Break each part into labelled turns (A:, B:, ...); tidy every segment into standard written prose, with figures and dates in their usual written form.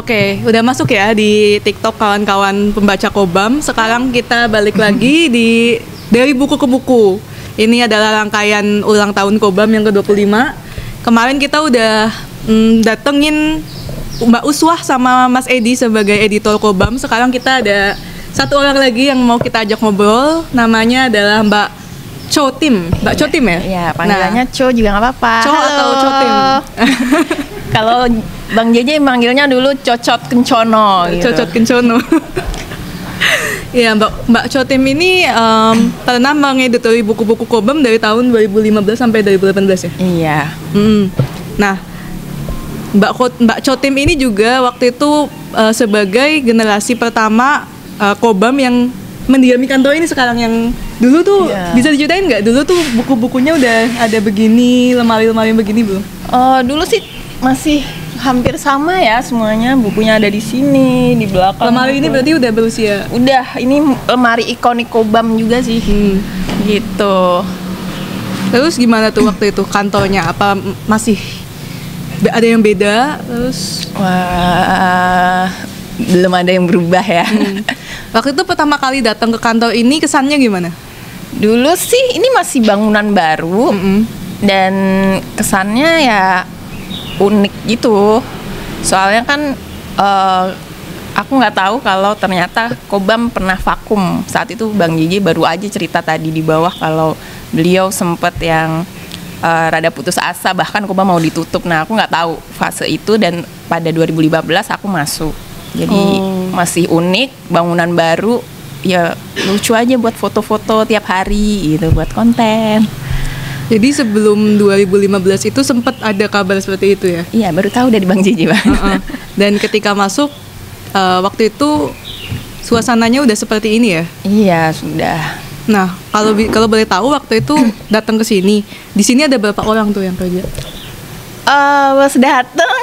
A: Oke, udah masuk ya di TikTok kawan-kawan pembaca Kobam. Sekarang kita balik lagi dari buku ke buku. Ini adalah rangkaian ulang tahun Kobam yang ke-25. Kemarin kita udah datengin Mbak Uswah sama Mas Edi sebagai editor Kobam. Sekarang kita ada satu orang lagi yang mau kita ajak ngobrol. Namanya adalah Mbak Chotim. Mbak Chotim ya?
B: Iya, panggilannya Cho juga nggak apa-apa.
A: Cho atau Chotim?
B: Kalau Bang JJ manggilnya dulu Cocot Kencono gitu.
A: Cocot Kencono. Iya, Mbak Chotim ini pernah mengeditori buku-buku Kobam dari tahun 2015 sampai 2018 ya?
B: Iya.
A: Nah, Mbak Chotim ini juga waktu itu sebagai generasi pertama Kobam yang mendiami kantor ini sekarang. Yang dulu tuh bisa diceritain nggak? Dulu tuh buku-bukunya udah ada begini, lemari-lemari begini belum?
B: Dulu sih masih hampir sama ya semuanya, bukunya ada di sini, di belakang.
A: Lemari ini berarti udah berusia?
B: Udah, ini lemari ikonik Kobam juga sih. Gitu.
A: Terus gimana tuh waktu itu kantornya? Apa masih ada yang beda? Terus
B: wah, belum ada yang berubah ya.
A: Waktu itu pertama kali datang ke kantor ini kesannya gimana?
B: Dulu sih ini masih bangunan baru. Dan kesannya ya unik gitu. Soalnya kan aku nggak tahu kalau ternyata Kobam pernah vakum. Saat itu Bang JJ baru aja cerita tadi di bawah kalau beliau sempat yang rada putus asa, bahkan Kobam mau ditutup. Nah, aku nggak tahu fase itu, dan pada 2015 aku masuk. Jadi masih unik, bangunan baru, ya lucu aja buat foto-foto tiap hari gitu, buat konten.
A: Jadi sebelum 2015 itu sempat ada kabar seperti itu ya?
B: Iya, baru tahu dari Bang JJ, Bang.
A: Dan ketika masuk waktu itu suasananya udah seperti ini ya?
B: Iya, sudah.
A: Nah, kalau boleh tahu waktu itu datang ke sini, di sini ada berapa orang tuh yang kerja?
B: Pas datang,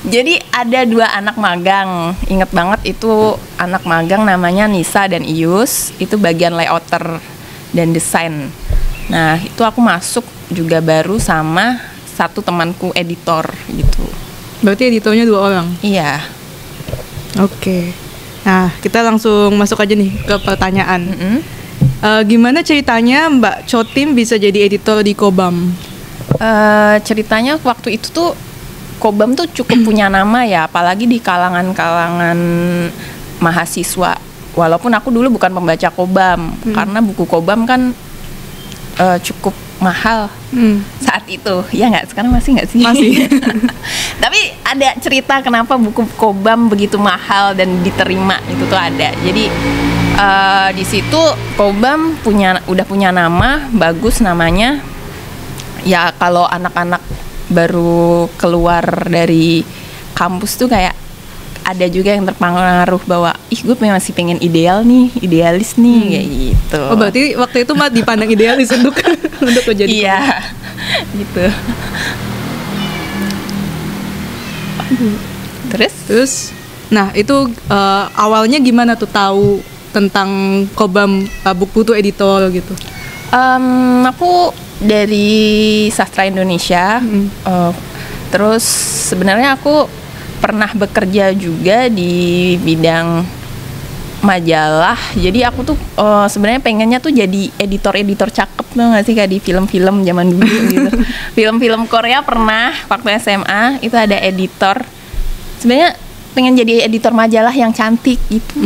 B: jadi ada 2 anak magang. Ingat banget itu anak magang namanya Nisa dan Ius. Itu bagian layouter dan desain. Nah, itu aku masuk juga baru sama satu temanku editor gitu.
A: Berarti editornya 2 orang?
B: Iya.
A: Oke. Nah, kita langsung masuk aja nih ke pertanyaan. Gimana ceritanya Mbak Chotim bisa jadi editor di Kobam?
B: Ceritanya waktu itu tuh Kobam tuh cukup punya nama ya, apalagi di kalangan-kalangan mahasiswa. Walaupun aku dulu bukan pembaca Kobam, karena buku Kobam kan cukup mahal saat itu. Ya nggak? Sekarang masih nggak sih?
A: Masih.
B: Tapi ada cerita kenapa buku Kobam begitu mahal dan diterima, itu tuh ada. Jadi di situ Kobam udah punya nama bagus namanya. Ya kalau anak-anak baru keluar dari kampus tuh kayak ada juga yang terpengaruh bahwa gue masih pengen idealis nih kayak gitu.
A: Oh, berarti waktu itu Mbak dipandang idealis untuk menjadi.
B: Iya, gitu. Terus,
A: nah itu awalnya gimana tuh tahu tentang Kobam, buku tuh editor gitu?
B: Aku dari sastra Indonesia. Terus sebenarnya aku pernah bekerja juga di bidang majalah. Jadi aku tuh sebenarnya pengennya tuh jadi editor cakep tuh nggak sih, kayak di film-film zaman dulu gitu. Film-film Korea pernah waktu SMA itu ada editor. Sebenarnya pengen jadi editor majalah yang cantik gitu.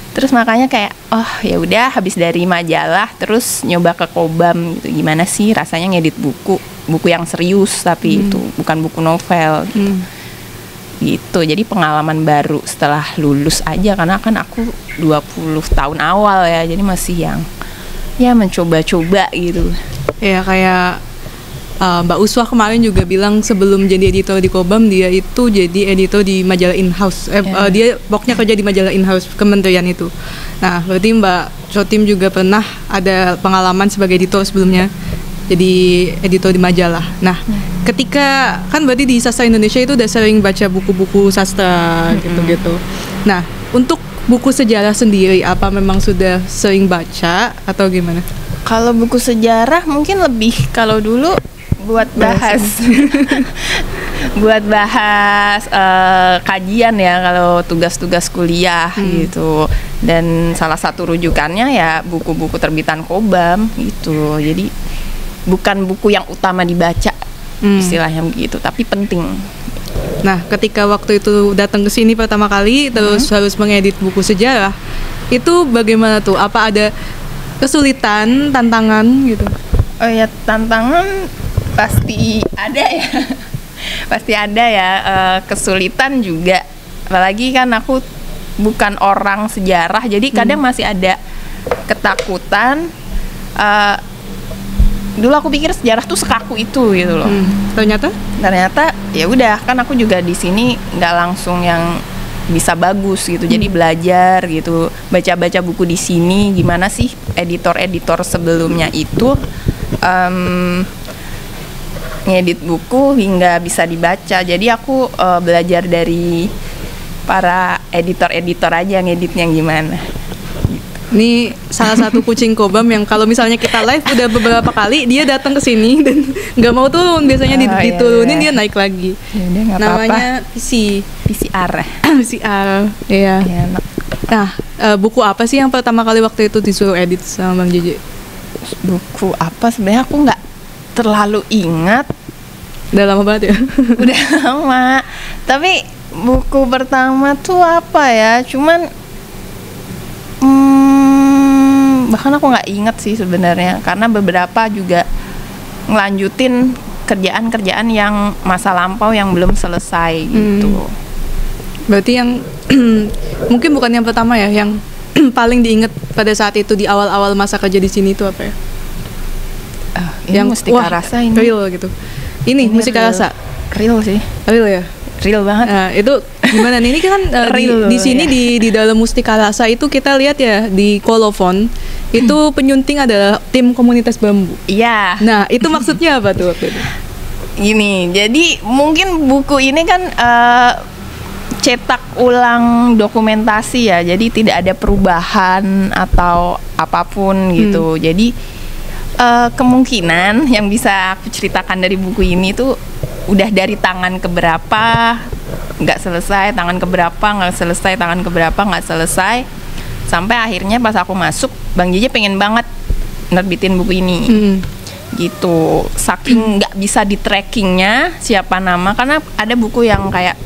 B: Terus makanya kayak ya udah, habis dari majalah terus nyoba ke Kobam gitu. Gimana sih rasanya ngedit buku yang serius tapi itu bukan buku novel gitu. Gitu, jadi pengalaman baru setelah lulus aja, karena kan aku 20 tahun awal ya, jadi masih yang ya mencoba-coba gitu.
A: Ya kayak Mbak Uswah kemarin juga bilang sebelum jadi editor di Kobam dia itu jadi editor di majalah in-house. Dia pokoknya kerja di majalah in-house kementerian itu. Nah, berarti Mbak Chotim juga pernah ada pengalaman sebagai editor sebelumnya, jadi editor di majalah. Nah, ketika kan berarti di sastra Indonesia itu udah sering baca buku-buku sastra gitu-gitu. Nah, untuk buku sejarah sendiri apa memang sudah sering baca atau gimana?
B: Kalau buku sejarah mungkin lebih, kalau dulu buat bahas buat bahas kajian ya kalau tugas-tugas kuliah gitu. Dan salah satu rujukannya ya buku-buku terbitan Kobam gitu. Jadi bukan buku yang utama dibaca istilahnya begitu, tapi penting.
A: Nah, ketika waktu itu datang ke sini pertama kali terus harus mengedit buku sejarah, itu bagaimana tuh? Apa ada kesulitan, tantangan gitu?
B: Oh ya, tantangan pasti ada ya. Pasti ada ya, kesulitan juga. Apalagi kan aku bukan orang sejarah, jadi kadang masih ada ketakutan. Dulu aku pikir sejarah tuh sekaku itu gitu loh. Ternyata ya udah, kan aku juga di sini nggak langsung yang bisa bagus gitu. Jadi belajar gitu, baca-baca buku di sini, gimana sih editor-editor sebelumnya itu ngedit buku hingga bisa dibaca. Jadi aku belajar dari para editor-editor aja ngeditnya gimana.
A: Ini salah satu kucing Kobam yang kalau misalnya kita live udah beberapa kali dia datang ke sini dan nggak mau turun, biasanya diturunin dia naik lagi.
B: Yaudah,
A: namanya
B: PCR.
A: PCR, iya. Nah, buku apa sih yang pertama kali waktu itu disuruh edit sama Bang JJ?
B: Buku apa sebenarnya aku nggak terlalu ingat.
A: Udah lama banget ya?
B: Udah lama. Tapi buku pertama tuh apa ya? Cuman bahkan aku nggak inget sih sebenarnya, karena beberapa juga ngelanjutin kerjaan-kerjaan yang masa lampau yang belum selesai gitu.
A: Berarti yang mungkin bukan yang pertama ya, yang paling diinget pada saat itu di awal-awal masa kerja di sini itu apa ya?
B: Yang Mustika Rasa ini
A: real gitu. Ini Mustika Rasa
B: real sih,
A: real ya,
B: real banget.
A: Nah, itu gimana nih? Ini kan di sini ya. di dalam Mustika Rasa itu kita lihat ya di kolofon itu penyunting adalah tim komunitas bambu.
B: Iya.
A: Nah, itu maksudnya apa tuh waktu itu?
B: Gini, jadi mungkin buku ini kan cetak ulang dokumentasi ya, jadi tidak ada perubahan atau apapun gitu. Jadi kemungkinan yang bisa aku ceritakan dari buku ini tuh udah dari tangan keberapa nggak selesai, tangan keberapa nggak selesai, tangan keberapa nggak selesai, sampai akhirnya pas aku masuk Bang JJ pengen banget nerbitin buku ini. Gitu, saking nggak bisa di trackingnya siapa nama, karena ada buku yang kayak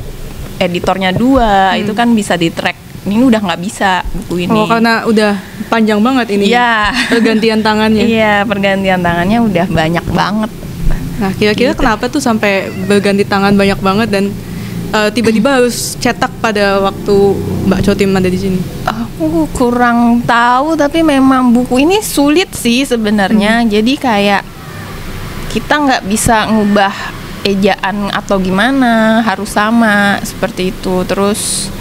B: editornya 2 itu kan bisa di track, ini udah nggak bisa buku ini.
A: Oh, karena udah panjang banget ini.
B: Iya.
A: Pergantian tangannya.
B: Iya, pergantian tangannya udah banyak banget.
A: Nah, kira-kira gitu. Kenapa tuh sampai berganti tangan banyak banget dan tiba-tiba harus cetak pada waktu Mbak Chotim ada di sini?
B: Aku kurang tahu, tapi memang buku ini sulit sih sebenarnya. Jadi kayak kita nggak bisa ngubah ejaan atau gimana, harus sama seperti itu. Terus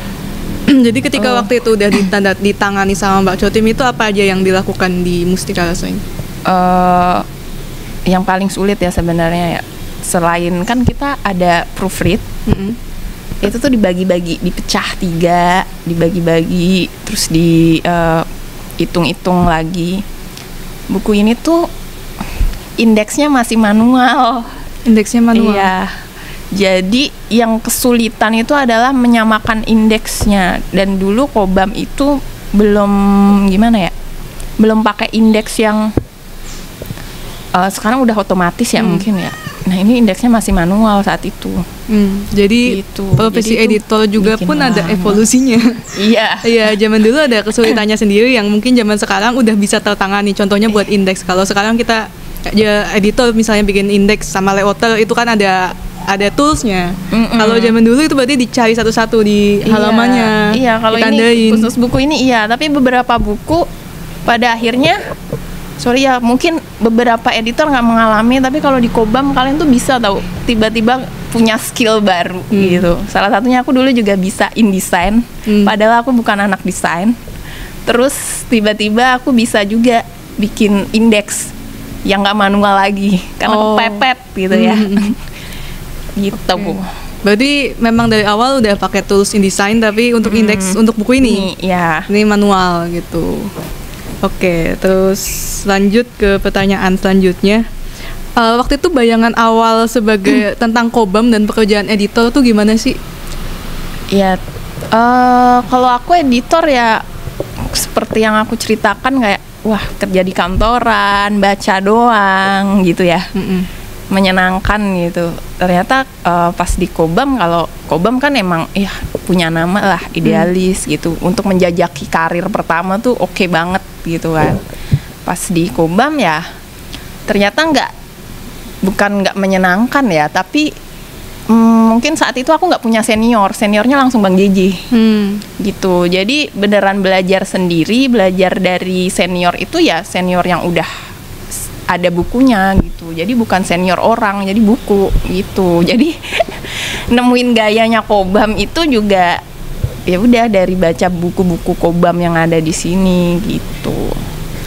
A: jadi ketika waktu itu udah ditangani sama Mbak Chotim, itu apa aja yang dilakukan di Mustika Rasa ini?
B: Yang paling sulit ya sebenarnya ya, selain kan kita ada proofread, itu tuh dibagi-bagi, dipecah 3, dibagi-bagi, terus hitung-hitung lagi. Buku ini tuh indeksnya masih manual.
A: Indeksnya manual?
B: Iya. Jadi yang kesulitan itu adalah menyamakan indeksnya. Dan dulu Kobam itu belum gimana ya, belum pakai indeks yang sekarang udah otomatis ya mungkin ya. Nah ini indeksnya masih manual saat itu.
A: Jadi gitu. Profesi jadi editor juga pun lama. Ada evolusinya.
B: Iya.
A: Iya, zaman dulu ada kesulitannya sendiri yang mungkin zaman sekarang udah bisa tertangani. Contohnya buat indeks. Kalau sekarang kita ya editor misalnya bikin indeks sama layouter itu kan ada toolsnya. Kalau zaman dulu itu berarti dicari satu-satu di halamannya.
B: Iya, kalau ini khusus buku ini iya. Tapi beberapa buku pada akhirnya ya mungkin beberapa editor nggak mengalami, tapi kalau di Kobam kalian tuh bisa tahu tiba-tiba punya skill baru gitu. Salah satunya aku dulu juga bisa InDesign, padahal aku bukan anak desain. Terus tiba-tiba aku bisa juga bikin indeks yang nggak manual lagi karena kepepet gitu ya. Gitu Bu.
A: Berarti memang dari awal udah pakai tools InDesign, tapi untuk indeks untuk buku ini ini manual gitu. Oke, terus lanjut ke pertanyaan selanjutnya. Waktu itu bayangan awal sebagai tentang Kobam dan pekerjaan editor tuh gimana sih?
B: Ya, kalau aku editor ya seperti yang aku ceritakan kayak wah kerja di kantoran, baca doang gitu ya. Menyenangkan gitu. Ternyata pas di Kobam, kalau Kobam kan emang ya punya nama lah, idealis gitu. Untuk menjajaki karir pertama tuh oke banget gitu kan. Pas di Kobam ya ternyata bukan nggak menyenangkan ya, tapi mungkin saat itu aku nggak punya seniornya langsung Bang Jeje gitu. Jadi beneran belajar sendiri, belajar dari senior itu ya senior yang udah ada bukunya gitu. Jadi bukan senior orang, jadi buku gitu. Jadi nemuin gayanya Kobam itu juga ya udah dari baca buku-buku Kobam yang ada di sini gitu.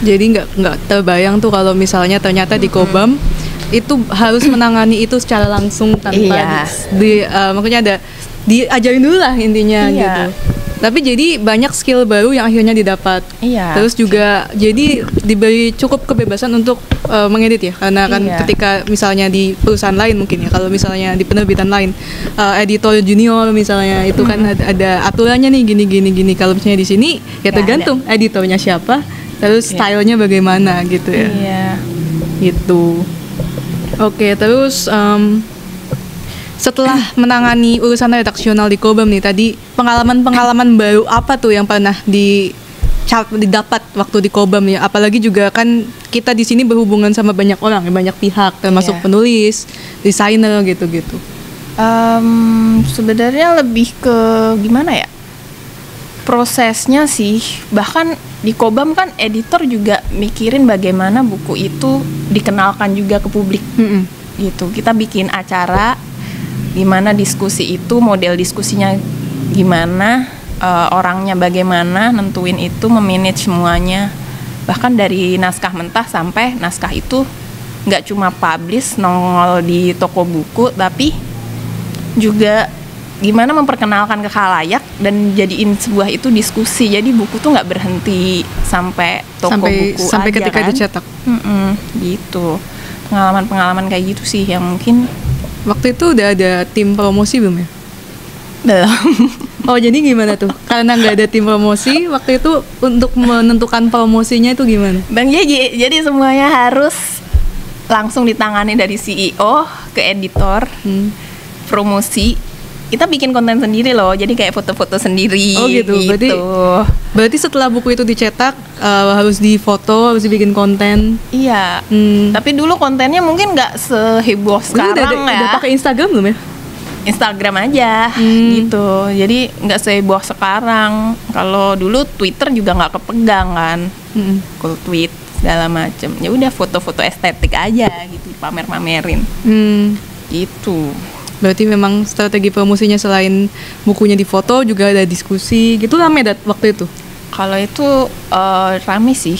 A: Jadi nggak terbayang tuh kalau misalnya ternyata di Kobam itu harus menangani itu secara langsung tanpa maksudnya diajarin dulu lah intinya gitu. Tapi jadi banyak skill baru yang akhirnya didapat. Terus juga jadi diberi cukup kebebasan untuk mengedit ya, karena kan ketika misalnya di perusahaan lain mungkin ya, kalau misalnya di penerbitan lain editor junior misalnya itu kan ada aturannya nih gini. Kalau misalnya di sini ya tergantung editornya siapa, terus stylenya bagaimana gitu ya. Gitu. Oke, terus setelah menangani urusan redaksional di Kobam nih, tadi pengalaman baru apa tuh yang pernah didapat waktu di Kobam ya? Apalagi juga kan kita di sini berhubungan sama banyak orang, banyak pihak, termasuk penulis, desainer gitu-gitu.
B: Sebenarnya lebih ke gimana ya? Prosesnya sih, bahkan di Kobam kan editor juga mikirin bagaimana buku itu dikenalkan juga ke publik. Gitu. Kita bikin acara gimana diskusi itu, model diskusinya gimana, orangnya bagaimana, nentuin itu, memanage semuanya. Bahkan dari naskah mentah sampai naskah itu nggak cuma publish nongol di toko buku, tapi juga gimana memperkenalkan ke khalayak dan jadiin sebuah itu diskusi. Jadi buku tuh nggak berhenti sampai toko buku
A: sampai
B: aja,
A: ketika
B: kan?
A: Dicetak.
B: Gitu. Pengalaman kayak gitu sih yang mungkin.
A: Waktu itu udah ada tim promosi belum ya?
B: Belum.
A: Oh, jadi gimana tuh? Karena nggak ada tim promosi, waktu itu untuk menentukan promosinya itu gimana?
B: Bang Jeje, jadi semuanya harus langsung ditangani dari CEO ke editor, promosi. Kita bikin konten sendiri loh, jadi kayak foto-foto sendiri.
A: Oh gitu. Berarti setelah buku itu dicetak harus difoto, harus dibikin konten.
B: Iya. Tapi dulu kontennya mungkin nggak seheboh sekarang ya.
A: Udah pakai Instagram belum ya?
B: Instagram aja gitu. Jadi nggak seheboh sekarang. Kalau dulu Twitter juga nggak kepegang kan. Cool tweet segala macem. Ya udah foto-foto estetik aja gitu, pamer-pamerin. Gitu.
A: Berarti memang strategi promosinya selain bukunya difoto juga ada diskusi gitu, rame waktu itu?
B: Kalau itu rame sih.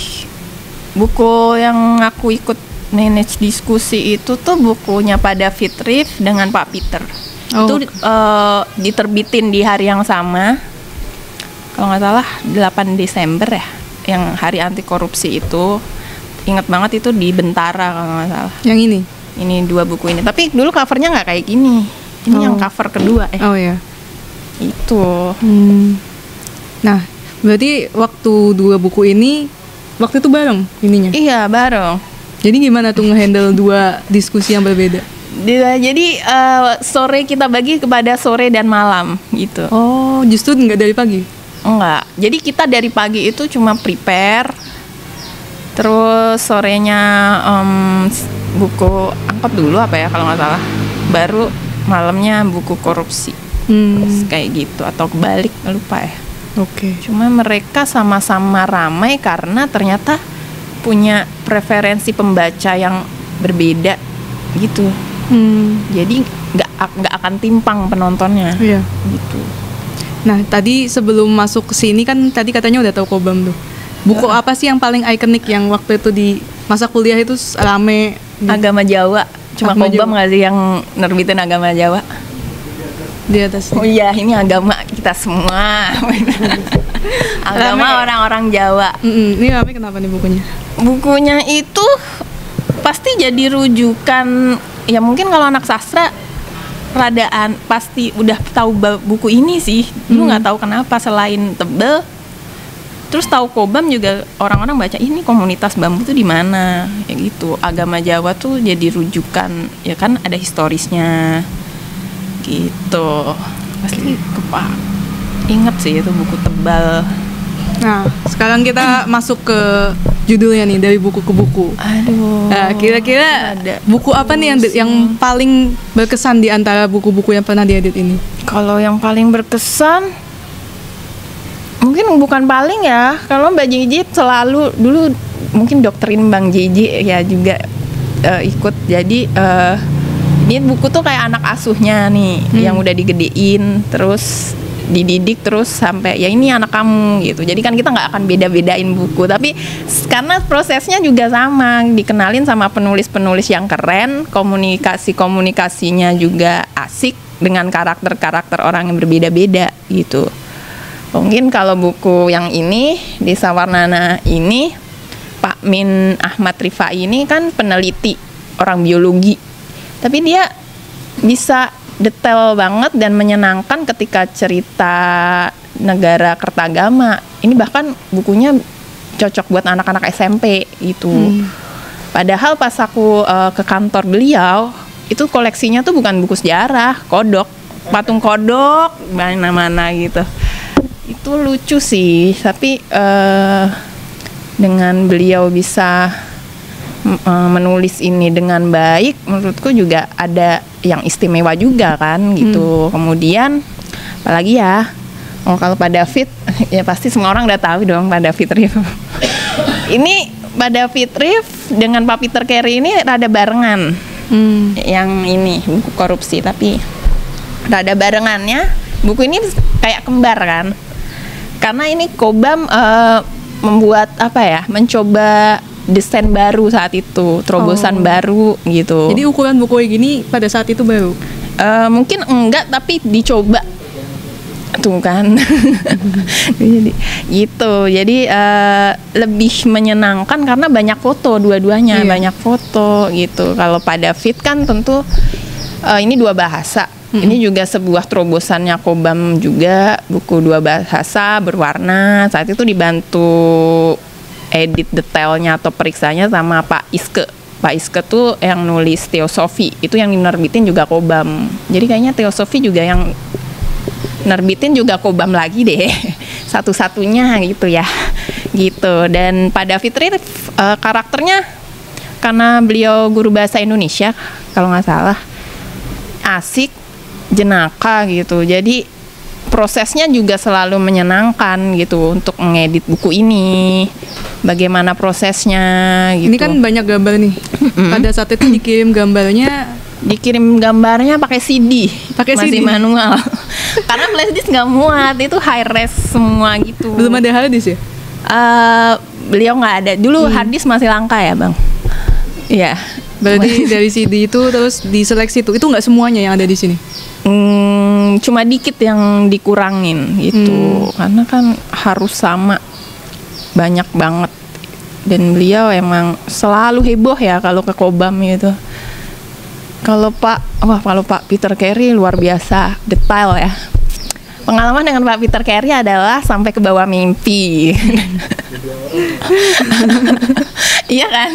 B: Buku yang aku ikut manage diskusi itu tuh bukunya Pak David Riff dengan Pak Peter. Itu diterbitin di hari yang sama. Kalau nggak salah 8 Desember ya, yang hari anti korupsi itu. Ingat banget itu di Bentara kalau nggak salah.
A: Yang ini?
B: Ini 2 buku ini, tapi dulu covernya nggak kayak gini. Ini yang cover kedua.
A: Oh ya.
B: Itu.
A: Nah, berarti waktu 2 buku ini, waktu itu bareng ininya?
B: Iya, bareng.
A: Jadi gimana tuh ngehandle 2 diskusi yang berbeda?
B: Jadi sore kita bagi kepada sore dan malam gitu.
A: Oh, justru nggak dari pagi?
B: Enggak. Jadi kita dari pagi itu cuma prepare. Terus sorenya buku angkot dulu apa ya kalau nggak salah, baru malamnya buku korupsi. Kayak gitu atau kebalik, lupa ya.
A: Oke.
B: Cuma mereka sama-sama ramai karena ternyata punya preferensi pembaca yang berbeda gitu. Jadi nggak akan timpang penontonnya.
A: Iya.
B: Gitu.
A: Nah, tadi sebelum masuk ke sini kan tadi katanya udah tahu Kobam tuh. Buku apa sih yang paling ikonik yang waktu itu di masa kuliah itu rame?
B: Agama Jawa. Cuma Kobam nggak sih yang nerbitin Agama Jawa?
A: Di atas.
B: Oh iya, ini agama kita semua. Agama orang-orang Jawa.
A: Ini rame kenapa nih bukunya?
B: Bukunya itu pasti jadi rujukan. Ya mungkin kalau anak sastra radaan pasti udah tahu buku ini sih. Dulu nggak tahu kenapa selain tebel. Terus tahu Kobam juga orang-orang baca ini komunitas bambu tuh di mana, ya gitu. Agama Jawa tuh jadi rujukan, ya kan ada historisnya, gitu. Pasti inget sih itu buku tebal.
A: Nah, sekarang kita masuk ke judulnya nih, dari buku ke buku.
B: Aduh.
A: Nah, kira-kira buku apa nih yang paling berkesan di antara buku-buku yang pernah diedit ini?
B: Kalau yang paling berkesan, mungkin bukan paling ya. Kalau Mbak Jiji selalu dulu mungkin doktrin Bang Jiji ya juga ikut. Jadi ini buku tuh kayak anak asuhnya nih, yang udah digedein terus dididik terus sampai ya ini anak kamu gitu. Jadi kan kita nggak akan beda-bedain buku, tapi karena prosesnya juga sama, dikenalin sama penulis-penulis yang keren, komunikasinya juga asik dengan karakter-karakter orang yang berbeda-beda gitu. Mungkin kalau buku yang ini di Sawarnana ini, Pak Min Ahmad Rifai ini kan peneliti, orang biologi, tapi dia bisa detail banget dan menyenangkan ketika cerita negara Kertagama. Ini bahkan bukunya cocok buat anak-anak SMP gitu. Padahal pas aku ke kantor beliau, itu koleksinya tuh bukan buku sejarah, kodok, patung kodok, mana-mana gitu. Itu lucu sih, tapi dengan beliau bisa menulis ini dengan baik, menurutku juga ada yang istimewa juga kan gitu. Kemudian apalagi ya, kalau Pak David ya pasti semua orang udah tahu dong Pak David Riff. Ini Pak David Riff dengan Pak Peter Carey ini rada barengan. Yang ini buku korupsi, tapi rada barengannya buku ini kayak kembar kan. Karena ini Kobam membuat apa ya, mencoba desain baru saat itu, terobosan baru gitu.
A: Jadi ukuran buku gini pada saat itu baru?
B: Mungkin enggak, tapi dicoba tuh kan. Jadi gitu. Jadi lebih menyenangkan karena banyak foto dua-duanya, banyak foto gitu. Kalau Pak David kan tentu ini dua bahasa. Ini juga sebuah terobosannya Kobam juga, buku dua bahasa berwarna. Saat itu dibantu edit detailnya atau periksanya sama Pak Iske. Pak Iske tuh yang nulis Teosofi, itu yang nerbitin juga Kobam. Jadi kayaknya Teosofi juga yang nerbitin juga Kobam lagi deh. Satu-satunya gitu ya. Gitu. Dan Pak David Riff karakternya, karena beliau guru bahasa Indonesia kalau nggak salah, asik, jenaka gitu. Jadi prosesnya juga selalu menyenangkan gitu untuk mengedit buku ini. Bagaimana prosesnya gitu.
A: Ini kan banyak gambar nih. Pada saat itu dikirim gambarnya pakai CD, masih
B: CD manual. Karena flash disk nggak muat, itu high res semua gitu.
A: Belum ada hard disk ya?
B: Beliau nggak ada. Dulu hard disk masih langka ya bang. Iya.
A: Berarti dari CD itu terus diseleksi itu nggak semuanya yang ada di sini?
B: Cuma dikit yang dikurangin gitu. Karena kan harus sama, banyak banget. Dan beliau emang selalu heboh ya kalau ke Kobam gitu. Kalau Pak Peter Carey luar biasa detail ya. Pengalaman dengan Pak Peter Carey adalah sampai ke bawah mimpi. Iya kan?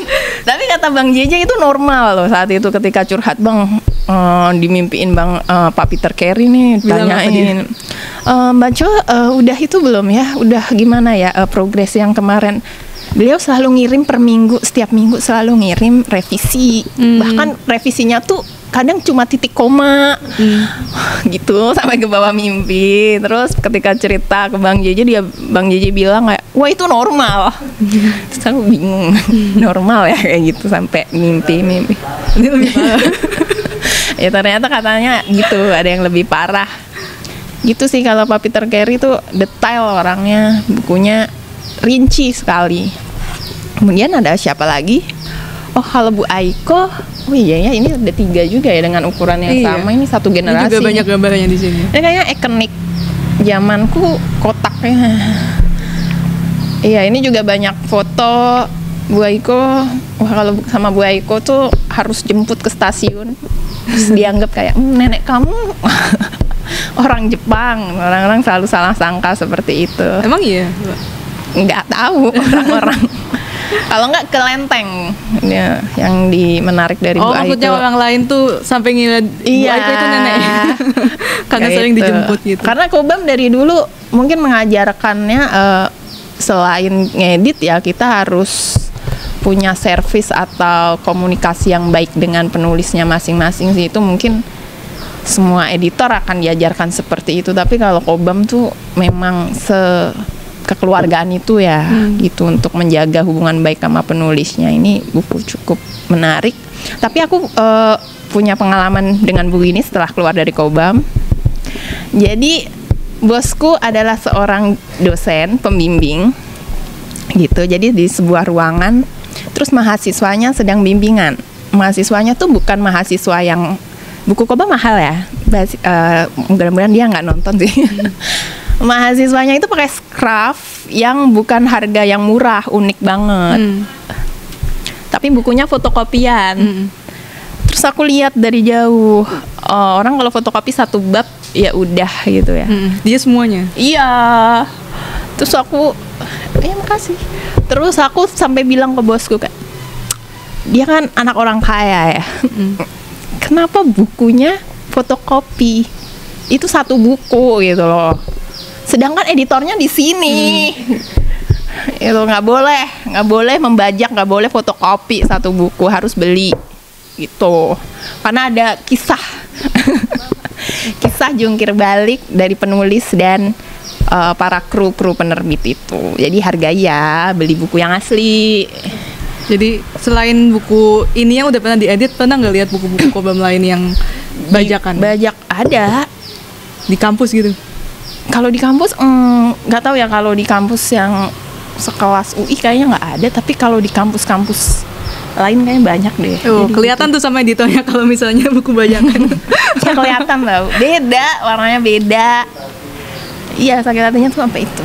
B: Tapi kata Bang JJ itu normal loh saat itu ketika curhat, Bang, dimimpiin Bang Pak Peter Carey nih, tanyain, Mbak Jo, udah itu belum ya? Udah gimana ya progres yang kemarin? Beliau selalu ngirim per minggu, setiap minggu selalu ngirim revisi. Bahkan revisinya tuh kadang cuma titik koma gitu, sampai ke bawah mimpi. Terus ketika cerita ke Bang Bang JJ bilang kayak, wah itu normal. Terus aku bingung, normal ya kayak gitu sampai mimpi. Ini lebih parah. Ya ternyata katanya gitu, ada yang lebih parah. Gitu sih kalau Pak Peter Carey tuh detail orangnya, bukunya rinci sekali. Kemudian ada siapa lagi? Oh kalau Bu Aiko, oh iya ya, ini ada 3 juga ya dengan ukuran yang sama. Ini satu generasi.
A: Ini juga banyak gambarnya di sini.
B: Ini kayaknya ikonik zamanku kotaknya. Iya, ini juga banyak foto Bu Aiko, wah kalau sama Bu Aiko tuh harus jemput ke stasiun. Terus dianggap kayak nenek kamu orang Jepang. Orang-orang selalu salah sangka seperti itu.
A: Emang iya?
B: Nggak tahu orang-orang. Kalau nggak ke Lenteng ya, yang menarik dari Bu Aiko.
A: Maksudnya orang lain tuh sampai ngira Bu Aiko itu nenek. Karena sering dijemput gitu.
B: Karena Kobam dari dulu mungkin mengajarkannya selain ngedit ya, kita harus punya servis atau komunikasi yang baik dengan penulisnya masing-masing sih. Itu mungkin semua editor akan diajarkan seperti itu. Tapi kalau Kobam tuh memang kekeluargaan itu ya gitu, untuk menjaga hubungan baik sama penulisnya. Ini buku cukup menarik. Tapi aku punya pengalaman dengan buku ini setelah keluar dari Kobam. Jadi bosku adalah seorang dosen pembimbing gitu. Jadi di sebuah ruangan, terus mahasiswanya sedang bimbingan. Mahasiswanya tuh bukan mahasiswa yang, buku Kobam mahal ya, mudah-mudahan dia nggak nonton sih. Mahasiswanya itu pakai scarf yang bukan harga yang murah, unik banget. Tapi bukunya fotokopian. Terus aku lihat dari jauh, orang kalau fotokopi satu bab ya udah gitu ya.
A: Dia semuanya?
B: Iya. Terus aku, makasih. Terus aku sampai bilang ke bosku, kan dia kan anak orang kaya ya. Kenapa bukunya fotokopi? Itu satu buku gitu loh. Sedangkan editornya di sini. Itu nggak boleh membajak, nggak boleh fotokopi satu buku, harus beli gitu. Karena ada kisah jungkir balik dari penulis dan para kru penerbit itu. Jadi hargai ya, beli buku yang asli.
A: Jadi selain buku ini yang udah pernah diedit, pernah nggak lihat buku-buku Kobam lain yang bajakan?
B: Bajak ada
A: di kampus gitu.
B: Kalau di kampus nggak tahu ya, kalau di kampus yang sekelas UI kayaknya nggak ada, tapi kalau di kampus-kampus lain kayaknya banyak deh.
A: Kelihatan
B: gitu.
A: Tuh sama editornya kalau misalnya buku bajakan.
B: Ya kelihatan tau, beda, warnanya beda. Iya, sakit hatinya tuh sampai itu.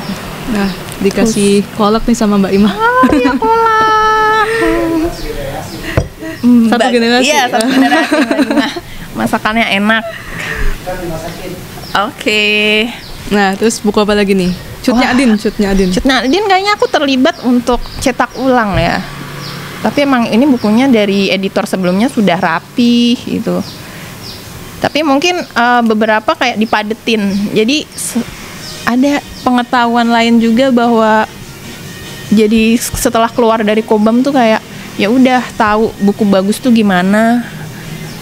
A: Nah, dikasih kolak nih sama Mbak Ima.
B: Iya, kolak.
A: Satu generasi.
B: Iya, satu generasi. Masakannya enak. Oke.
A: Nah, terus buku apa lagi nih? Cutnya Adin.
B: Cutnya Adin kayaknya aku terlibat untuk cetak ulang ya. Tapi emang ini bukunya dari editor sebelumnya sudah rapi gitu. Tapi mungkin beberapa kayak dipadetin. Jadi ada pengetahuan lain juga bahwa jadi setelah keluar dari Kobam tuh kayak ya udah tahu buku bagus tuh gimana.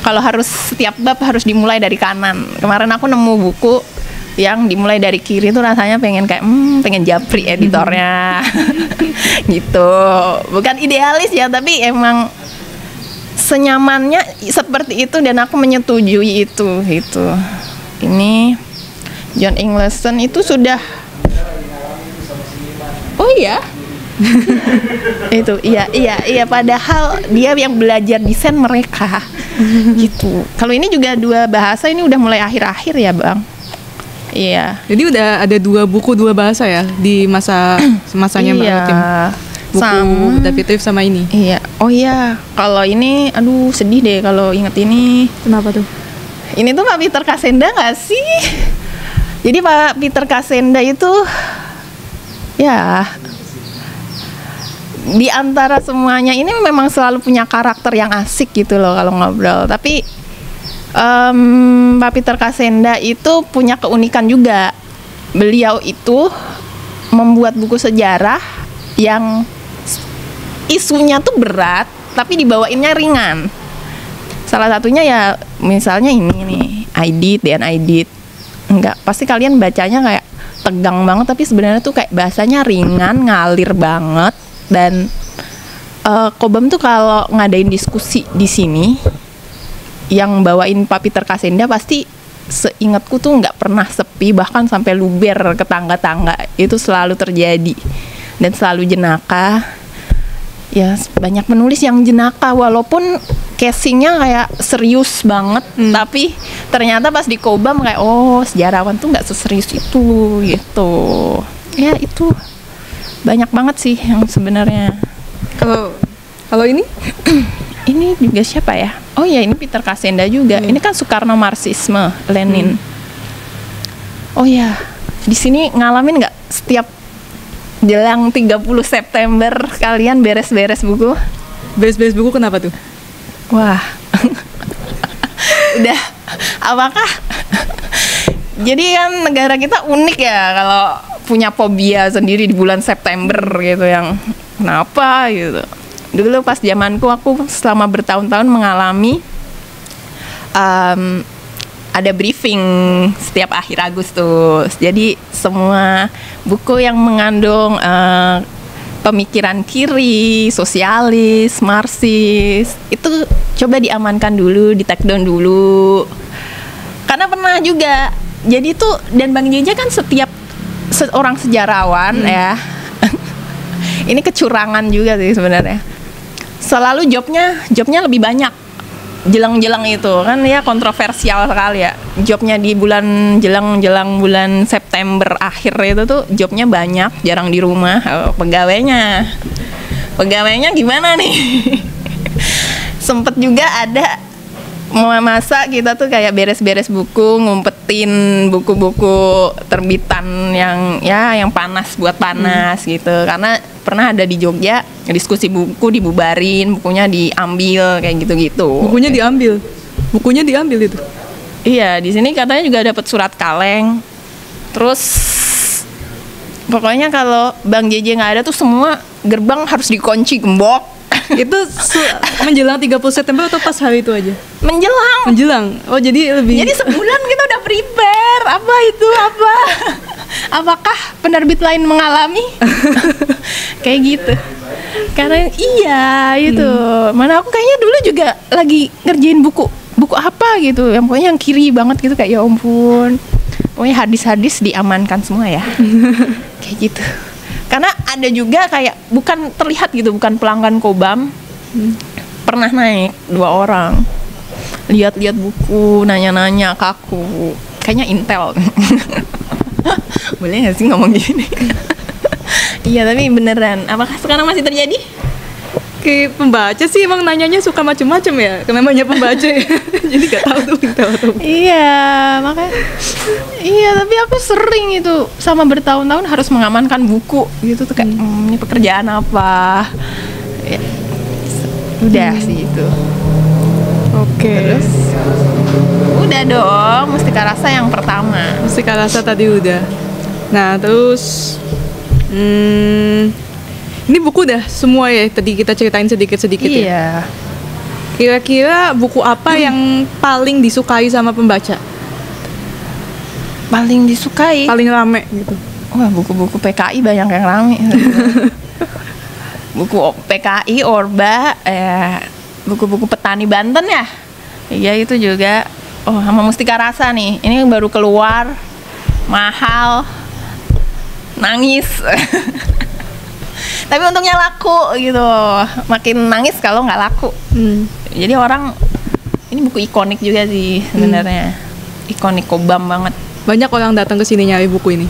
B: Kalau harus setiap bab harus dimulai dari kanan. Kemarin aku nemu buku yang dimulai dari kiri tuh rasanya pengen kayak pengen japri editornya. Gitu. Bukan idealis ya, tapi emang senyamannya seperti itu dan aku menyetujui itu gitu. Ini John Ingleson itu sudah, oh iya. Itu iya padahal dia yang belajar desain mereka gitu. Kalau ini juga dua bahasa, ini udah mulai akhir-akhir ya Bang. Iya.
A: Jadi udah ada 2 buku 2 bahasa ya di masanya Mbak Tim. Buku David Reeves sama ini.
B: Iya. Oh iya. Kalau ini, aduh sedih deh kalau inget ini.
A: Kenapa tuh?
B: Ini tuh Pak Peter Kasenda nggak sih? Jadi Pak Peter Kasenda itu ya di antara semuanya ini memang selalu punya karakter yang asik gitu loh kalau ngobrol. Tapi Pak Peter Kasenda itu punya keunikan juga. Beliau itu membuat buku sejarah yang isunya tuh berat tapi dibawainnya ringan. Salah satunya ya misalnya ini nih, I Did. Enggak, pasti kalian bacanya kayak tegang banget, tapi sebenarnya tuh kayak bahasanya ringan, ngalir banget. Dan Kobam tuh kalau ngadain diskusi di sini yang bawain Pak Peter Kasenda pasti seingatku tuh nggak pernah sepi, bahkan sampai luber ke tangga-tangga itu selalu terjadi dan selalu jenaka. Ya banyak penulis yang jenaka walaupun casingnya kayak serius banget, tapi ternyata pas di Kobam kayak sejarawan tuh nggak seserius itu gitu. Ya itu banyak banget sih yang sebenarnya.
A: Kalau Kalau ini?
B: Ini juga siapa ya? Oh ya, ini Peter Kasenda juga. Ini kan Soekarno Marxisme, Lenin. Oh ya, di sini ngalamin nggak setiap jelang 30 September kalian beres-beres buku?
A: Beres-beres buku kenapa tuh?
B: Wah, udah, apakah? Jadi kan negara kita unik ya kalau punya fobia sendiri di bulan September gitu, yang kenapa gitu. Dulu pas zamanku, aku selama bertahun-tahun mengalami ada briefing setiap akhir Agustus. Jadi semua buku yang mengandung pemikiran kiri, sosialis, marxis, itu coba diamankan dulu, di take down dulu. Karena pernah juga, jadi tuh, dan Bang Jeja kan setiap seorang sejarawan ya, ini kecurangan juga sih sebenarnya. Selalu jobnya lebih banyak jelang-jelang itu kan ya, kontroversial sekali ya. Jobnya di bulan jelang bulan September akhir itu tuh jobnya banyak, jarang di rumah. Pegawainya gimana nih? Sempet juga ada masa kita tuh kayak beres-beres buku, ngumpetin buku-buku terbitan yang panas buat panas gitu. Karena pernah ada di Jogja diskusi buku dibubarin, bukunya diambil kayak gitu-gitu.
A: Bukunya diambil itu.
B: Iya, di sini katanya juga dapat surat kaleng. Terus pokoknya kalau Bang JJ nggak ada tuh semua gerbang harus dikunci gembok.
A: Itu menjelang 30 September atau pas hari itu aja?
B: Menjelang.
A: Oh, jadi
B: sebulan kita udah prepare. Apa itu? Apakah penerbit lain mengalami? Kayak gitu. Karena iya itu. Mana aku kayaknya dulu juga lagi ngerjain buku apa gitu. Yang pokoknya yang kiri banget gitu, kayak ya ampun. Pokoknya hadis-hadis diamankan semua ya. Kayak gitu. Karena ada juga kayak bukan terlihat gitu, bukan pelanggan Kobam. Pernah naik 2 orang. Lihat-lihat buku, nanya-nanya ke aku. Kayaknya Intel. Boleh nggak sih ngomong gini? Iya, tapi beneran. Apakah sekarang masih terjadi?
A: Kayak pembaca sih emang nanyanya suka macem-macem ya, karena banyak pembaca ya. Jadi nggak tahu tuh Intel atau
B: Iya, makanya. Iya, tapi aku sering itu sama bertahun-tahun harus mengamankan buku gitu tuh, kayak ini pekerjaan apa? Ya, udah sih itu.
A: Oke.
B: Terus udah dong, Mustika Rasa yang pertama.
A: Mustika Rasa tadi udah. Nah, terus ini buku udah semua ya, tadi kita ceritain sedikit-sedikit ya.
B: Iya.
A: Kira-kira buku apa yang paling disukai sama pembaca?
B: Paling disukai?
A: Paling rame gitu.
B: Wah, buku-buku PKI banyak yang rame. Buku PKI, Orba, buku-buku petani Banten ya. Iya, itu juga. Oh, sama Mustika Rasa nih. Ini baru keluar, mahal, nangis. Tapi untungnya laku gitu. Makin nangis kalau nggak laku. Jadi orang, ini buku ikonik juga sih sebenarnya. Ikonik Kobam banget.
A: Banyak orang datang ke sini nyari buku ini.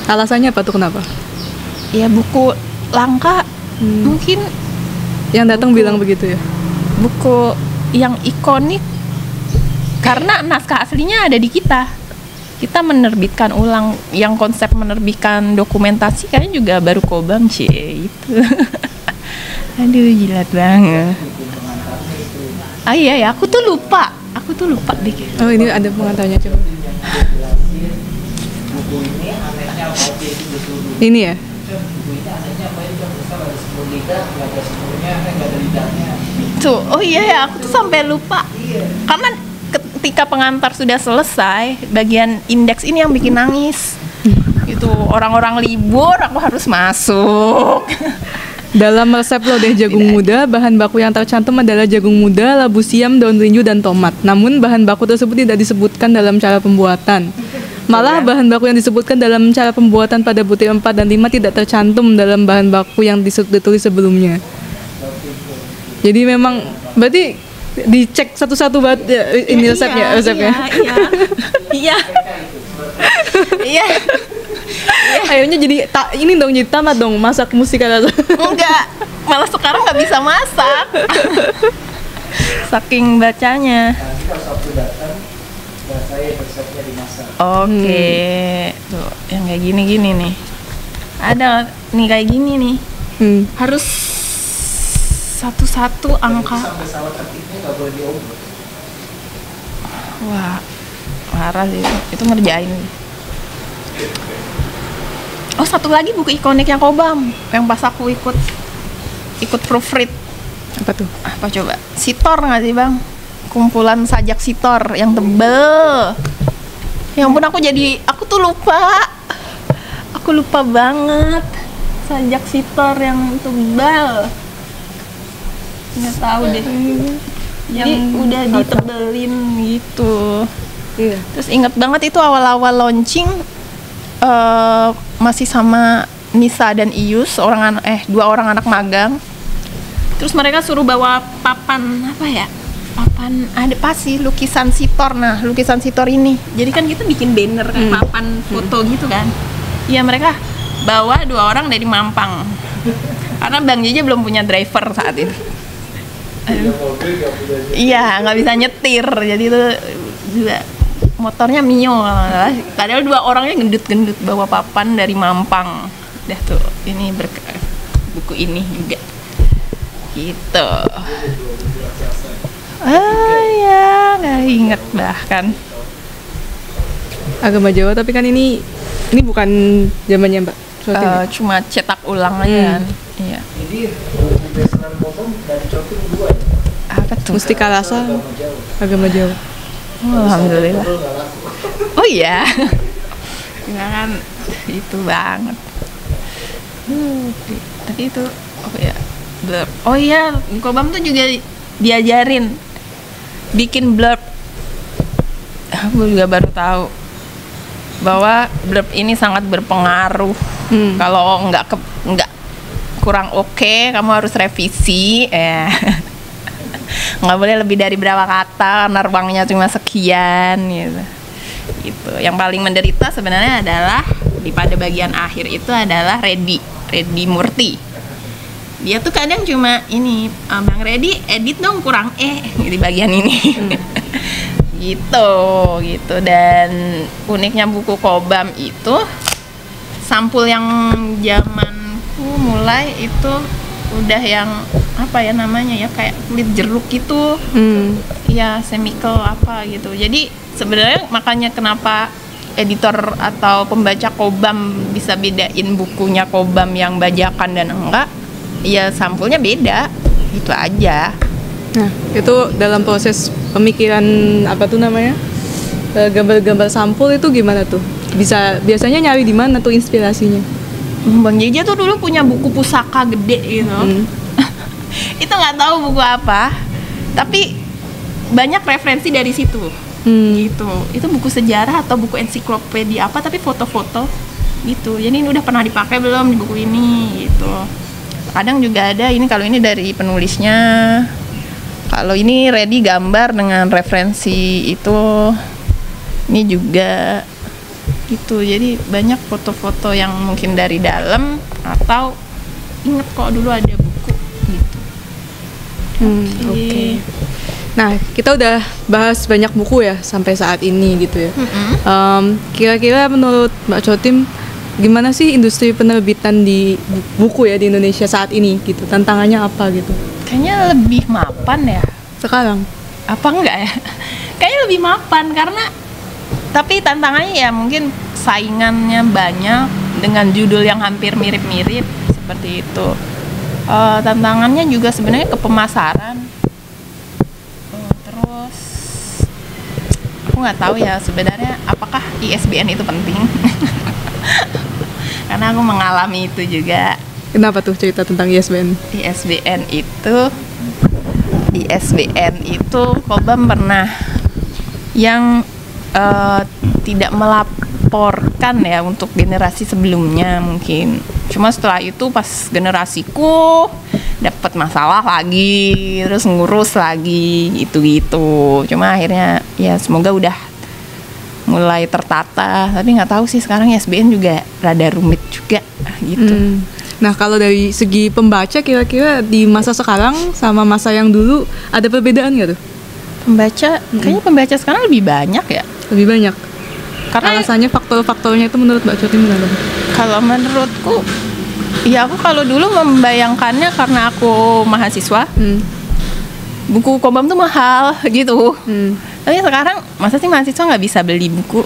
A: Alasannya apa tuh, kenapa?
B: Ya buku langka. Mungkin
A: yang datang bilang begitu ya.
B: Buku yang ikonik karena naskah aslinya ada di kita. Kita menerbitkan ulang, yang konsep menerbitkan dokumentasi kayaknya juga baru Kobam sih itu. Aduh, jilat banget. Ah iya ya, aku tuh lupa deh.
A: Oh, ini ada pengantarnya, coba. Ini ya.
B: Tuh, oh iya ya, aku tuh sampai lupa. Karena ketika pengantar sudah selesai, bagian indeks ini yang bikin nangis. Itu orang-orang libur, aku harus masuk.
A: Dalam resep lodeh jagung muda, bahan baku yang tercantum adalah jagung muda, labu siam, daun linju, dan tomat. Namun bahan baku tersebut tidak disebutkan dalam cara pembuatan. Malah bahan baku yang disebutkan dalam cara pembuatan pada butir 4 dan 5 tidak tercantum dalam bahan baku yang ditulis sebelumnya. Jadi memang berarti dicek satu-satu banget ya, ini resepnya.
B: Iya.
A: Akhirnya jadi ini dong, jadi tamat dong masak Mustika Rasa.
B: Enggak, malah sekarang nggak bisa masak. Saking bacanya.
C: Nanti kalau Sabtu datang, saya resepnya dimasak.
B: Oke, tuh yang kayak gini-gini nih. Ada nih kayak gini nih. Harus satu-satu angka.
C: Sampai salah ketiknya nggak boleh diobok.
B: Wah, parah sih itu ngerjain. Oh, satu lagi buku ikonik yang Kobam yang pas aku ikut proofread.
A: Apa tuh?
B: Apa coba? Sitor nggak sih bang? Kumpulan sajak Sitor yang tebel. Ya ampun, aku tuh lupa. Aku lupa banget. Sajak Sitor yang tebal. Nggak tahu deh. Yang udah ditebelin gitu.
A: Iya.
B: Terus inget banget itu awal-awal launching masih sama Nisa dan Ius, dua orang anak magang. Terus mereka suruh bawa papan apa ya? Papan ada pasti lukisan Sitor. Nah, lukisan Sitor ini. Jadi kan kita bikin banner kan, papan foto gitu kan. Iya, mereka bawa dua orang dari Mampang. Karena Bang Jeje belum punya driver saat itu. Iya, nggak bisa nyetir. Jadi itu juga motornya Mio. Padahal dua orangnya gendut-gendut bawa papan dari Mampang. Dah tuh, ini buku ini juga. Gitu. Ya, nggak inget bahkan.
A: Agama Jawa, tapi kan ini bukan zamannya Mbak.
B: Cuma cetak ulang aja kan. Iya.
C: Jadi besaran Kobam dari Cotim 2 ya?
B: Apa tuh?
A: Mustika Rasa, Agama Jawa.
B: Alhamdulillah. Oh iya. Jangan itu banget. Tapi itu blurb. Oh iya, Kobam tuh juga diajarin bikin blurb. Aku juga baru tahu bahwa blurb ini sangat berpengaruh. Kalau nggak kurang oke, kamu harus revisi. Nggak boleh lebih dari berapa kata, karena ruangnya cuma sekian gitu. Gitu. Yang paling menderita sebenarnya adalah pada bagian akhir itu adalah Reddy Murti. Dia tuh kadang cuma ini, Bang Reddy edit dong kurang di bagian ini. gitu. Dan uniknya buku Kobam itu sampul yang zamanku mulai itu udah yang apa ya namanya ya, kayak kulit jeruk gitu. Ya semikel apa gitu. Jadi sebenarnya makanya kenapa editor atau pembaca Kobam bisa bedain bukunya Kobam yang bajakan dan enggak, ya sampulnya beda, gitu aja.
A: Nah, itu dalam proses pemikiran apa tuh namanya, gambar-gambar sampul itu gimana tuh? Biasanya nyari di mana tuh inspirasinya?
B: Bang Jeje tuh dulu punya buku pusaka gede gitu. Itu nggak tahu buku apa, tapi banyak referensi dari situ. Gitu. Itu buku sejarah atau buku ensiklopedia apa, tapi foto-foto gitu. Jadi ini udah pernah dipakai belum di buku ini gitu. Kadang juga ada ini, kalau ini dari penulisnya. Kalau ini Reddy gambar dengan referensi itu. Ini juga gitu. Jadi banyak foto-foto yang mungkin dari dalam atau inget kok dulu ada buku gitu.
A: Oke. Nah, kita udah bahas banyak buku ya sampai saat ini gitu ya. Kira-kira menurut Mbak Cotim, gimana sih industri penerbitan di buku ya di Indonesia saat ini gitu? Tantangannya apa gitu?
B: Kayaknya lebih mapan ya
A: sekarang.
B: Apa enggak ya? Kayaknya lebih mapan karena, tapi tantangannya ya mungkin saingannya banyak dengan judul yang hampir mirip-mirip seperti itu. Tantangannya juga sebenarnya ke pemasaran. Terus aku nggak tahu ya sebenarnya apakah ISBN itu penting. Karena aku mengalami itu juga.
A: Kenapa tuh cerita tentang ISBN? ISBN itu Kobam pernah yang tidak melaporkan ya untuk generasi sebelumnya mungkin. Cuma setelah itu pas generasiku dapat masalah lagi, terus ngurus lagi gitu-gitu. Cuma akhirnya ya semoga udah
B: mulai tertata. Tapi nggak tahu sih sekarang ISBN juga rada rumit juga gitu.
A: Nah, kalau dari segi pembaca kira-kira di masa sekarang sama masa yang dulu ada perbedaan nggak tuh?
B: Pembaca, kayaknya pembaca sekarang lebih banyak ya.
A: Lebih banyak.
B: Karena
A: Alasannya faktor-faktornya itu menurut Mbak Coty gimana?
B: kalau menurutku, ya aku kalau dulu membayangkannya karena aku mahasiswa, buku Kobam tuh mahal gitu. Tapi sekarang masa sih mahasiswa nggak bisa beli buku